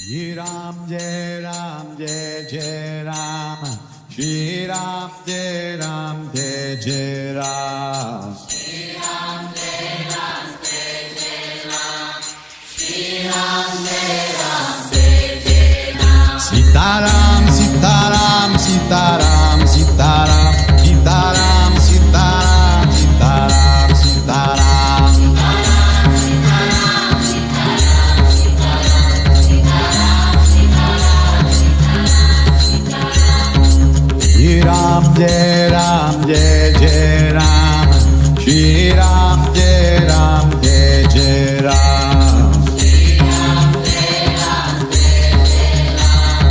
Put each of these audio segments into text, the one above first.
Shri Ram Jai Ram Jai Jai Ram Shri Ram Jai Ram Jai Jai Ram Shri Ram Jai Ram Jai Jai Ram Shri Ram Jai Ram Jai Jai Ram Sita Ram Sita Ram Sita Ram Sita Ram Sita Ram Sita Ram Sita Ram Sita Ram Shri Ram Jai Ram Jai Jai Ram Shri Ram Jai Ram Jai Jai Ram Shri Ram Jai Ram Jai Jai Ram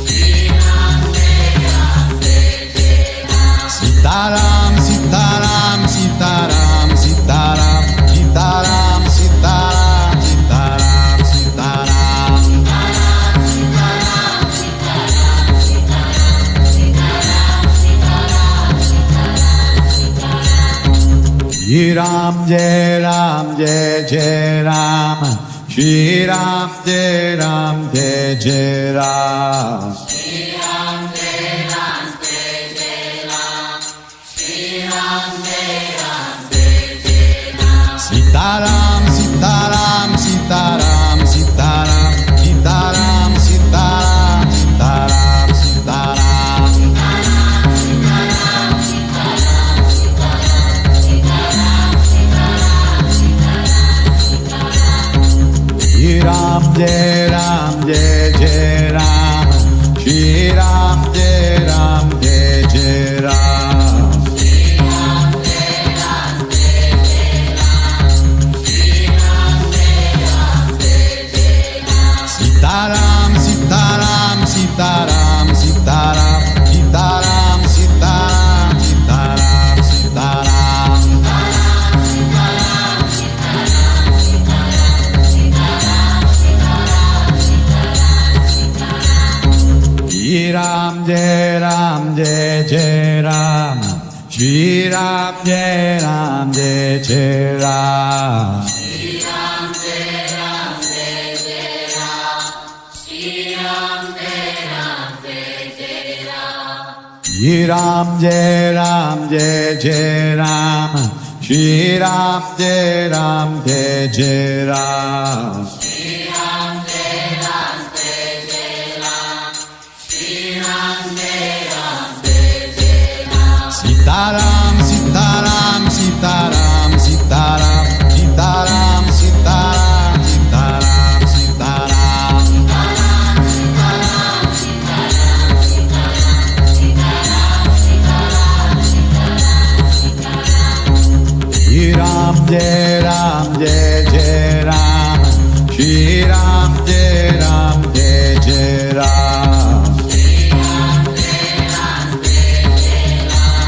Shri Ram Jai Ram Jai Jai Ram Sita Ram Sita Ram Sita Ram Sita Ram Sita Ram Sita Ram Sita Ram Sita Ram Shri Ram Jai Ram Jai Jai Ram Shri Ram Jai Ram Jai Jai Ram Shri Ram Jai Ram Jai Jai Ram Shri Ram Jai Ram Jai Jai Ram Sita Ram Sita Ram Sita Ram Sita Ram Sita Ram Sita Ram Sita Ram Sita Ram Shri Ram Jai Ram Jai Jai Ram Shri Ram Jai Ram Jai Jai Ram Shri Ram Jai Ram Jai Jai Ram Shri Ram Jai Ram Jai Jai Ram Sita Ram Sita Ram Sita Ram Sita Ram Sita Ram Sita Ram Sita Ram Sita Ram Shri Ram Jai Ram Jai Jai Ram Shri Ram Jai Ram Jai Jai Ram Shri Ram Jai Ram Jai Jai Ram Shri Ram Jai Ram Jai Jai Ram Shri Ram Jai Ram Jai Jai Ram Shri Ram Jai Ram Jai Jai Ram Shri Ram Jai Ram Jai Jai Ram Shri Ram Jai Ram Jai Jai Ram Sita Ram Sita Ram Sita Ram Sita Ram Sita Ram Sita Ram Sita Ram Sita Ram Shri Ram Jai Ram Jai Jai Ram Shri Ram Jai Ram Jai Jai Ram Shri Ram Jai Ram Jai Jai Ram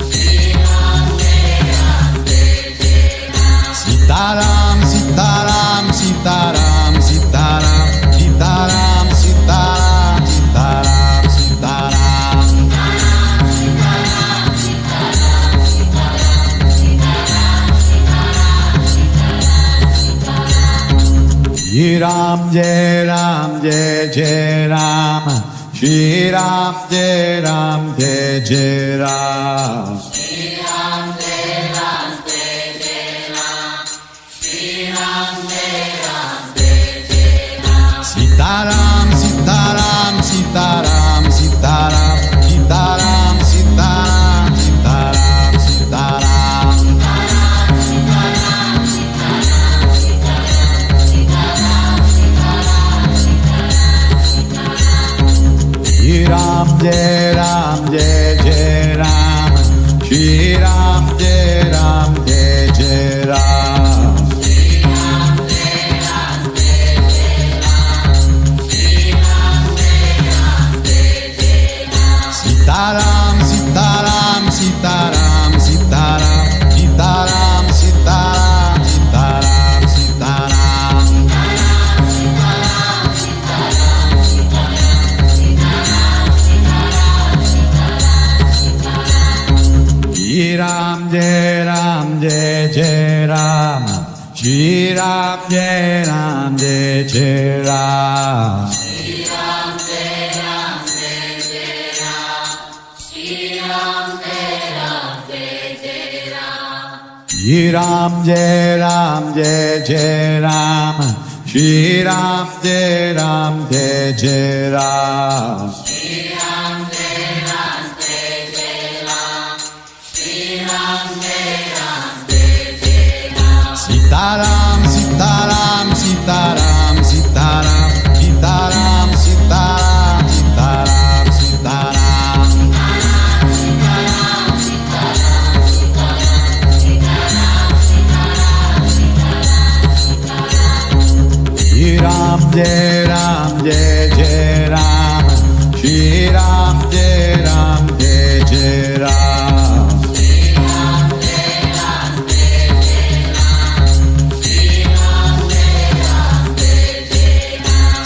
Shri Ram Jai Ram Jai Jai Ram Sita Ram Sita Ram Sita Ram Sita Ram Sita Ram Sita Ram Sita Ram Sita Ram Shri Ram Jai Ram Jai Jai Ram Shri Ram Jai Ram Jai Jai Ram Shri Ram Jai Ram Jai Jai Ram Shri Ram Jai Ram Jai Jai Ram Sita Ram Sita Ram Sita Ram Sita Ram Sita Ram Sita Ram Sita Ram Sita Ram Shri Ram Jai Ram Jai Jai Ram Shri Ram Jai Ram Jai Jai Ram Shri Ram Jai Ram Jai Jai Ram Shri Ram Jai Ram Jai Jai Ram Sita Ram Sita Ram Sita Ram Sita Ram Sita Ram Sita Ram Sita Ram Sita Ram Shri Ram Jai Ram Jai Jai Ram Shri Ram Ram Jai Ram Jai Jai Ram. Shri Ram Jai Ram Jai Jai Ram. Shri Ram Jai Ram Jai Jai Ram. Shri Ram Jai Ram Jai Jai Ram. Shri Ram Jai Ram Jai Jai Ram. Shri Ram Jai Ram Jai Jai Ram. Shri Ram Jai Ram Jai Jai Ram. Sitaram, Sitaram, Sitaram, Sitaram, Sitaram, Sitaram, Sitaram, Sitaram. Shri Ram Jai Ram Jai Jai Ram. Shri Ram Jai Ram Jai Jai Ram.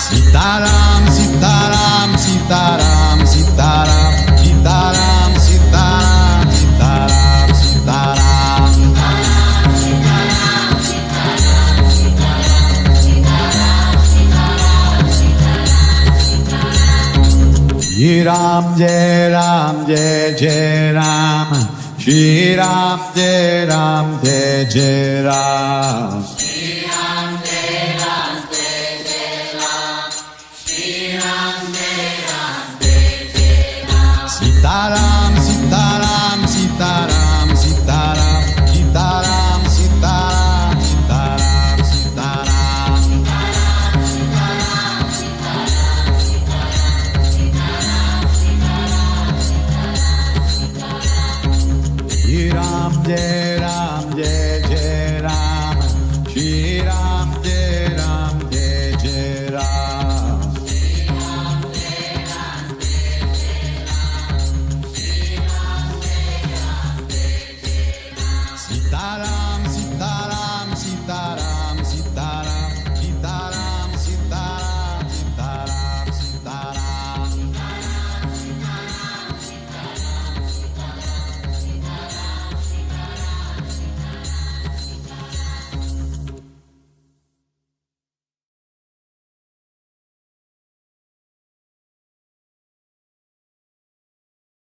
Sitaram, Sitaram, Sitaram, Sitaram, Sitaram, Sitaram, Sitaram, Sitaram. Shri Ram Jai Ram Jai Jai Ram. Shri Ram Jai Ram Jai Jai Ram. Shri Ram Jai Ram Jai Jai Ram. Shri Ram Jai Ram Jai Jai Ram. Sitaram, Sitaram, Sitaram, Sitaram, Sitaram, Sitaram, Sitaram, Sitaram. Shri Ram Jai Ram Jai Jai Ram. Shri Ram Jai Ram Jai Jai Ram. Sitaram.